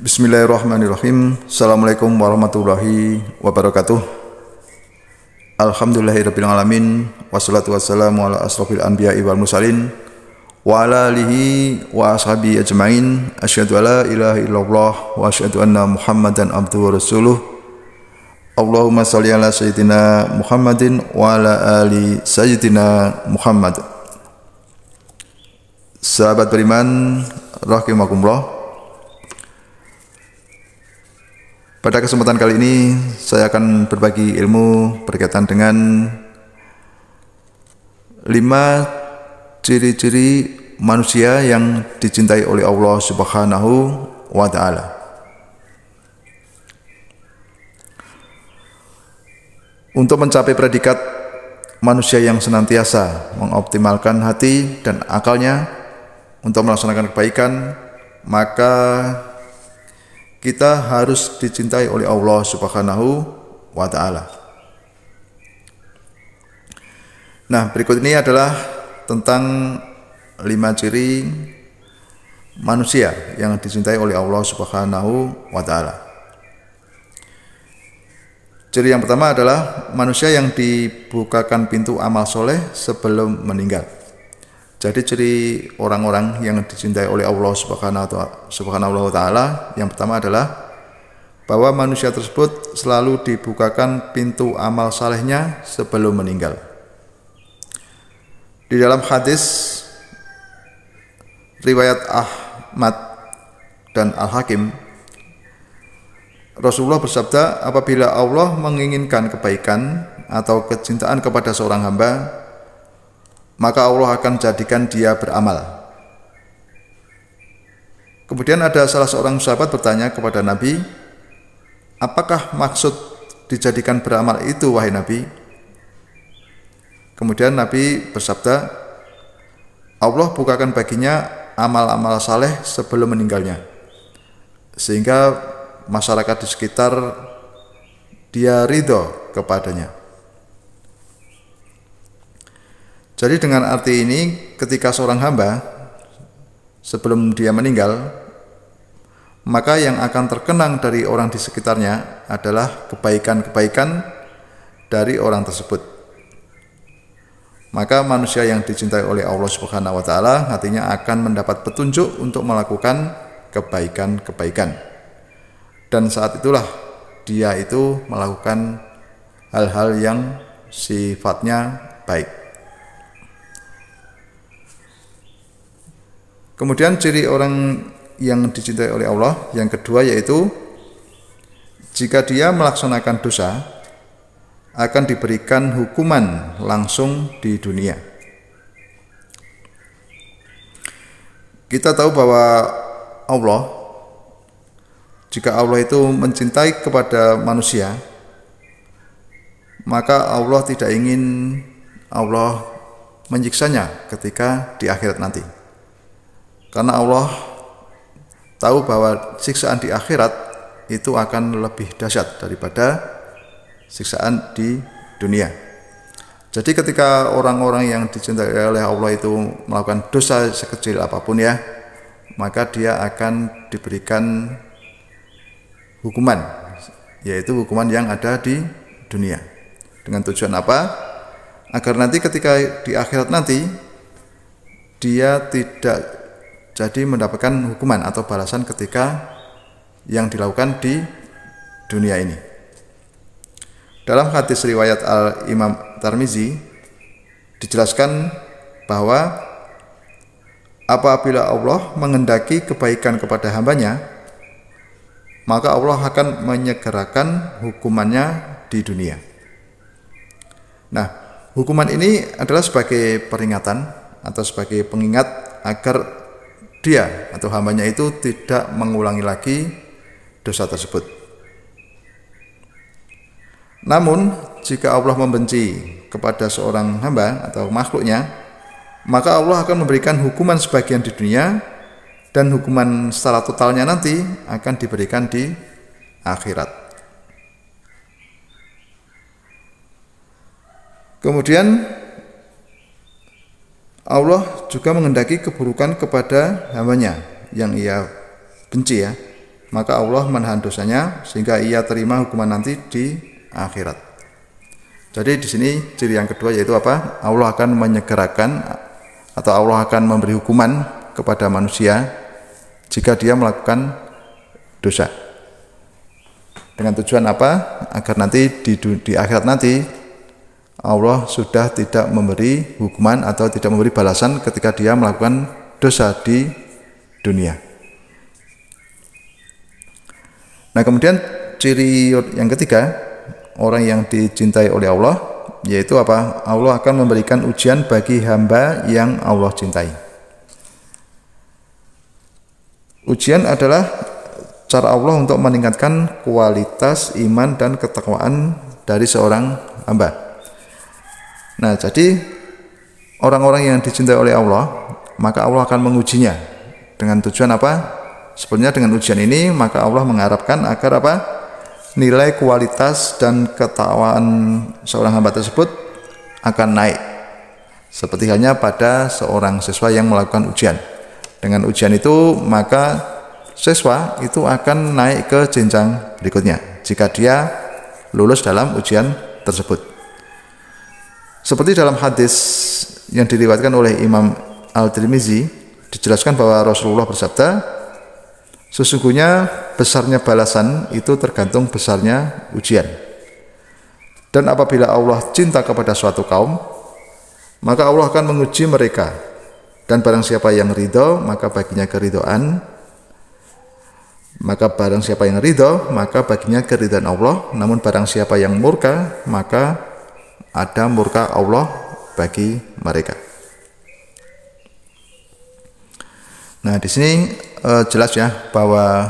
Bismillahirrahmanirrahim. Assalamualaikum warahmatullahi wabarakatuh. Alhamdulillahirabbil alamin wassalatu wassalamu ala asrofil anbiya'i wal mursalin wa ala alihi wa ashabihi ajmain. Asyhadu alla ilaha illallah wa asyhadu anna Muhammadan abduhu wa rasuluh. Allahumma shalli ala sayyidina Muhammadin wa ala ali sayyidina Muhammad. Sahabat beriman rahimakumullah. Pada kesempatan kali ini saya akan berbagi ilmu berkaitan dengan 5 ciri-ciri manusia yang dicintai oleh Allah Subhanahu wa Ta'ala. Untuk mencapai predikat manusia yang senantiasa mengoptimalkan hati dan akalnya untuk melaksanakan kebaikan, maka kita harus dicintai oleh Allah Subhanahu wa Ta'ala. Nah, berikut ini adalah tentang 5 ciri manusia yang dicintai oleh Allah Subhanahu wa Ta'ala. Ciri yang pertama adalah manusia yang dibukakan pintu amal soleh sebelum meninggal. Jadi ciri orang-orang yang dicintai oleh Allah Subhanahu wa Ta'ala yang pertama adalah bahwa manusia tersebut selalu dibukakan pintu amal salehnya sebelum meninggal. Di dalam hadis riwayat Ahmad dan Al-Hakim, Rasulullah bersabda, apabila Allah menginginkan kebaikan atau kecintaan kepada seorang hamba, maka Allah akan jadikan dia beramal. Kemudian ada salah seorang sahabat bertanya kepada Nabi, apakah maksud dijadikan beramal itu, wahai Nabi? Kemudian Nabi bersabda, Allah bukakan baginya amal-amal saleh sebelum meninggalnya, sehingga masyarakat di sekitar dia ridho kepadanya. Jadi dengan arti ini, ketika seorang hamba sebelum dia meninggal, maka yang akan terkenang dari orang di sekitarnya adalah kebaikan-kebaikan dari orang tersebut. Maka manusia yang dicintai oleh Allah Subhanahu wa Ta'ala hatinya akan mendapat petunjuk untuk melakukan kebaikan-kebaikan. Dan saat itulah dia itu melakukan hal-hal yang sifatnya baik. Kemudian ciri orang yang dicintai oleh Allah yang kedua yaitu jika dia melaksanakan dosa akan diberikan hukuman langsung di dunia. Kita tahu bahwa Allah, jika Allah itu mencintai kepada manusia, maka Allah tidak ingin Allah menyiksanya ketika di akhirat nanti. Karena Allah tahu bahwa siksaan di akhirat itu akan lebih dahsyat daripada siksaan di dunia. Jadi ketika orang-orang yang dicintai oleh Allah itu melakukan dosa sekecil apapun ya, maka dia akan diberikan hukuman, yaitu hukuman yang ada di dunia. Dengan tujuan apa? Agar nanti ketika di akhirat nanti dia tidak jadi mendapatkan hukuman atau balasan ketika yang dilakukan di dunia ini. Dalam hadis riwayat Al-Imam Tirmizi dijelaskan bahwa apabila Allah menghendaki kebaikan kepada hambanya, maka Allah akan menyegerakan hukumannya di dunia. Nah, hukuman ini adalah sebagai peringatan atau sebagai pengingat agar dia atau hambanya itu tidak mengulangi lagi dosa tersebut. Namun jika Allah membenci kepada seorang hamba atau makhluknya, maka Allah akan memberikan hukuman sebagian di dunia dan hukuman secara totalnya nanti akan diberikan di akhirat. Kemudian Allah juga menghendaki keburukan kepada hambanya yang ia benci ya. maka Allah menahan dosanya sehingga ia terima hukuman nanti di akhirat. Jadi di sini ciri yang kedua yaitu apa? Allah akan menyegerakan atau Allah akan memberi hukuman kepada manusia jika dia melakukan dosa. Dengan tujuan apa? Agar nanti di akhirat nanti Allah sudah tidak memberi hukuman atau tidak memberi balasan ketika dia melakukan dosa di dunia. Nah, kemudian ciri yang ketiga, orang yang dicintai oleh Allah, yaitu apa? Allah akan memberikan ujian bagi hamba yang Allah cintai. Ujian adalah cara Allah untuk meningkatkan kualitas iman dan ketakwaan dari seorang hamba. Nah, jadi orang-orang yang dicintai oleh Allah, maka Allah akan mengujinya dengan tujuan apa? Sebenarnya dengan ujian ini maka Allah mengharapkan agar apa? Nilai kualitas dan ketakwaan seorang hamba tersebut akan naik. Seperti halnya pada seorang siswa yang melakukan ujian. Dengan ujian itu maka siswa itu akan naik ke jenjang berikutnya jika dia lulus dalam ujian tersebut. Seperti dalam hadis yang diriwayatkan oleh Imam Al-Tirmizi, dijelaskan bahwa Rasulullah bersabda, sesungguhnya besarnya balasan itu tergantung besarnya ujian. Dan apabila Allah cinta kepada suatu kaum, maka Allah akan menguji mereka. Dan barang siapa yang ridho, maka baginya keridhaan. Maka barang siapa yang ridho, maka baginya keridhaan Allah. Namun barang siapa yang murka, maka ada murka Allah bagi mereka. Nah, di sini jelas ya bahwa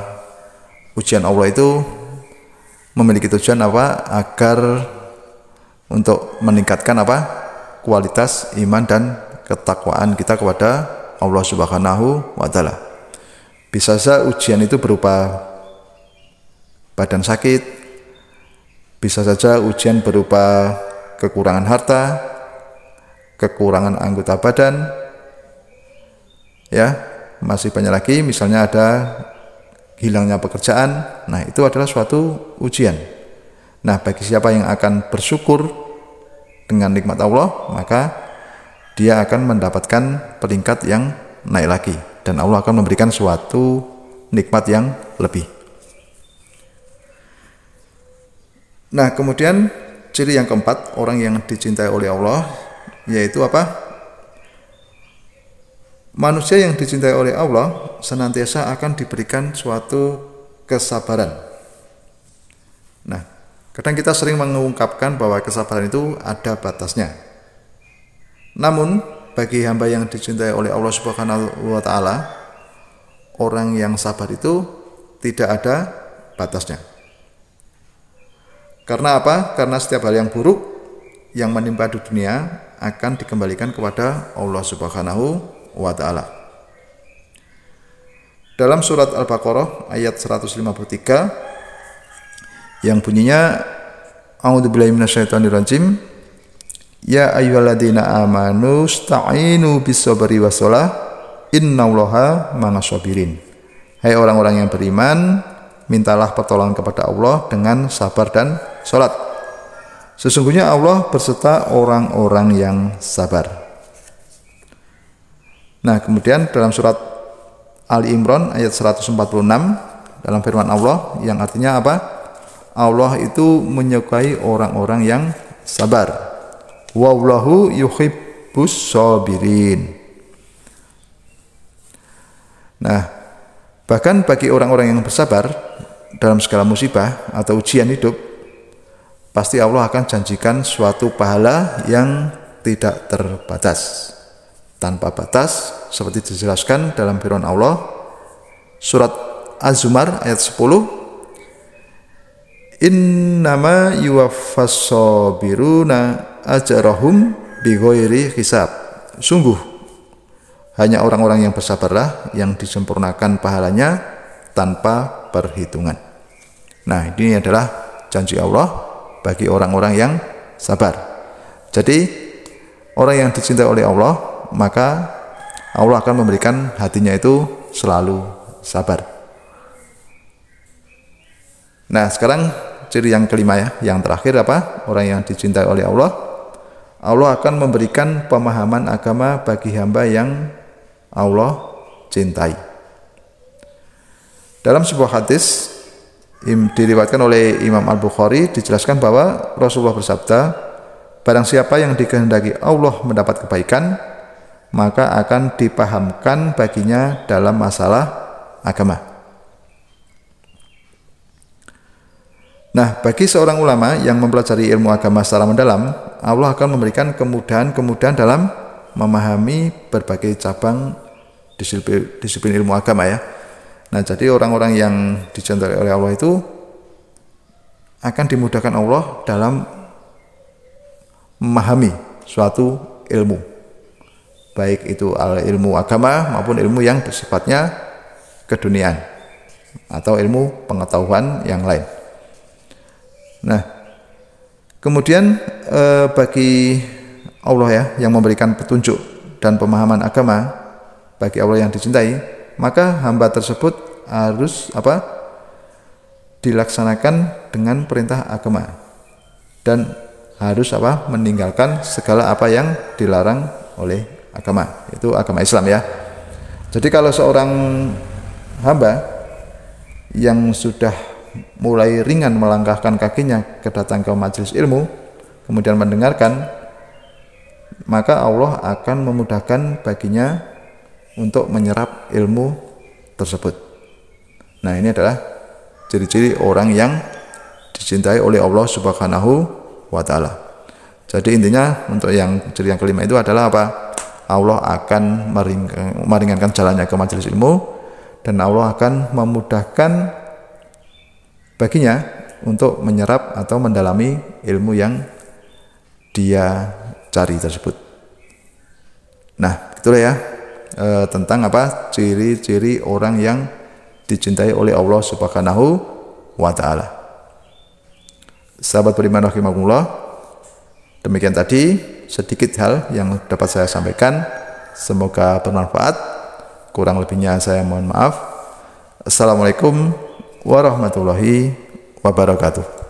ujian Allah itu memiliki tujuan apa? Agar untuk meningkatkan apa? Kualitas iman dan ketakwaan kita kepada Allah Subhanahu wa taala. Bisa saja ujian itu berupa badan sakit, bisa saja ujian berupa kekurangan harta, kekurangan anggota badan, ya. Masih banyak lagi, misalnya ada hilangnya pekerjaan. Nah, itu adalah suatu ujian. Nah, bagi siapa yang akan bersyukur dengan nikmat Allah, maka dia akan mendapatkan peringkat yang naik lagi, dan Allah akan memberikan suatu nikmat yang lebih. Nah, kemudian ciri yang keempat, orang yang dicintai oleh Allah, yaitu apa? Manusia yang dicintai oleh Allah senantiasa akan diberikan suatu kesabaran. Nah, kadang kita sering mengungkapkan bahwa kesabaran itu ada batasnya. Namun, bagi hamba yang dicintai oleh Allah Subhanahu wa taala, orang yang sabar itu tidak ada batasnya. Karena apa? Karena setiap hal yang buruk yang menimpa di dunia akan dikembalikan kepada Allah Subhanahu wa ta'ala. Dalam surat Al-Baqarah ayat 153 yang bunyinya, A'udzubillahi minasyaitonirrajim, ya ayyuhalladzina amanu sta'inu bis-sabri was-shalah innallaha ma'as-sabirin. Hai orang-orang yang beriman, mintalah pertolongan kepada Allah dengan sabar dan salat. Sesungguhnya Allah berserta orang-orang yang sabar. Nah, kemudian dalam surat Ali Imran ayat 146 dalam firman Allah yang artinya apa? Allah itu menyukai orang-orang yang sabar. Wallahu yuhibbus sabirin. Nah, bahkan bagi orang-orang yang bersabar dalam segala musibah atau ujian hidup, pasti Allah akan janjikan suatu pahala yang tidak terbatas, tanpa batas, seperti dijelaskan dalam firman Allah surat Az-Zumar ayat 10, innama yuwaffas sabiruna ajrahum bighairi hisab. Sungguh hanya orang-orang yang bersabarlah yang disempurnakan pahalanya tanpa perhitungan. Nah, ini adalah janji Allah bagi orang-orang yang sabar. Jadi orang yang dicintai oleh Allah, maka Allah akan memberikan hatinya itu selalu sabar. Nah, sekarang ciri yang kelima ya, yang terakhir apa? Orang yang dicintai oleh Allah, Allah akan memberikan pemahaman agama bagi hamba yang Allah cintai. Dalam sebuah hadis diriwayatkan oleh Imam Al-Bukhari, dijelaskan bahwa Rasulullah bersabda, barang siapa yang dikehendaki Allah mendapat kebaikan, maka akan dipahamkan baginya dalam masalah agama. Nah, bagi seorang ulama yang mempelajari ilmu agama secara mendalam, Allah akan memberikan kemudahan-kemudahan dalam memahami berbagai cabang disiplin ilmu agama ya. Nah, jadi orang-orang yang dicintai oleh Allah itu akan dimudahkan Allah dalam memahami suatu ilmu, baik itu ilmu agama maupun ilmu yang bersifatnya keduniaan atau ilmu pengetahuan yang lain. Nah, kemudian bagi Allah ya yang memberikan petunjuk dan pemahaman agama bagi Allah yang dicintai, maka hamba tersebut harus dilaksanakan dengan perintah agama dan harus meninggalkan segala apa yang dilarang oleh agama, itu agama Islam ya. Jadi kalau seorang hamba yang sudah mulai ringan melangkahkan kakinya datang ke majelis ilmu, kemudian mendengarkan, maka Allah akan memudahkan baginya untuk menyerap ilmu tersebut. Nah, ini adalah ciri-ciri orang yang dicintai oleh Allah Subhanahu wa Ta'ala. Jadi intinya untuk yang ciri yang kelima itu adalah apa? Allah akan meringankan jalannya ke majelis ilmu, dan Allah akan memudahkan baginya untuk menyerap atau mendalami ilmu yang dia cari tersebut. Nah, itulah ya tentang ciri-ciri orang yang dicintai oleh Allah Subhanahu wa Ta'ala. Sahabat beriman rahimakumullah, demikian tadi sedikit hal yang dapat saya sampaikan, semoga bermanfaat. Kurang lebihnya saya mohon maaf. Assalamualaikum warahmatullahi wabarakatuh.